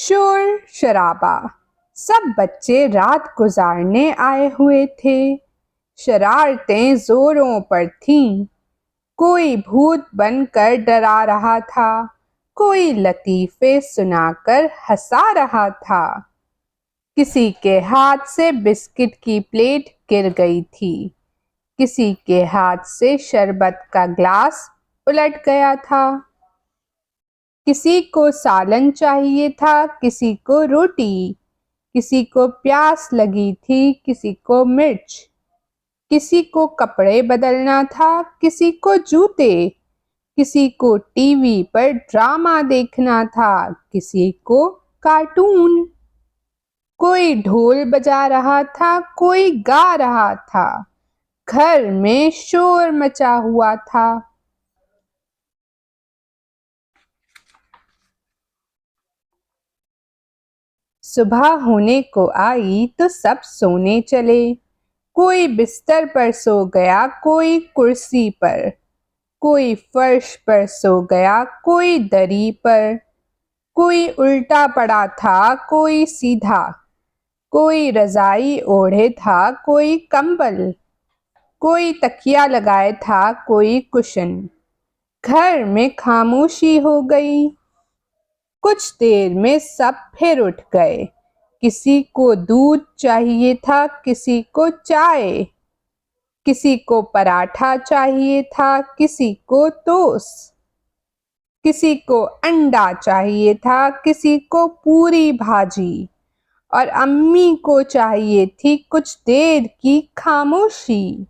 शोर शराबा। सब बच्चे रात गुजारने आए हुए थे। शरारतें जोरों पर थीं। कोई भूत बनकर डरा रहा था, कोई लतीफे सुनाकर हंसा रहा था। किसी के हाथ से बिस्किट की प्लेट गिर गई थी, किसी के हाथ से शरबत का ग्लास उलट गया था। किसी को सालन चाहिए था, किसी को रोटी, किसी को प्यास लगी थी, किसी को मिर्च। किसी को कपड़े बदलना था, किसी को जूते, किसी को टीवी पर ड्रामा देखना था, किसी को कार्टून। कोई ढोल बजा रहा था, कोई गा रहा था। घर में शोर मचा हुआ था। सुबह होने को आई तो सब सोने चले। कोई बिस्तर पर सो गया, कोई कुर्सी पर, कोई फर्श पर सो गया, कोई दरी पर। कोई उल्टा पड़ा था, कोई सीधा, कोई रजाई ओढ़े था, कोई कंबल, कोई तकिया लगाए था, कोई कुशन। घर में खामोशी हो गई। कुछ देर में सब फिर उठ गए। किसी को दूध चाहिए था, किसी को चाय, किसी को पराठा चाहिए था, किसी को टोस्ट, किसी को अंडा चाहिए था, किसी को पूरी भाजी, और अम्मी को चाहिए थी कुछ देर की खामोशी।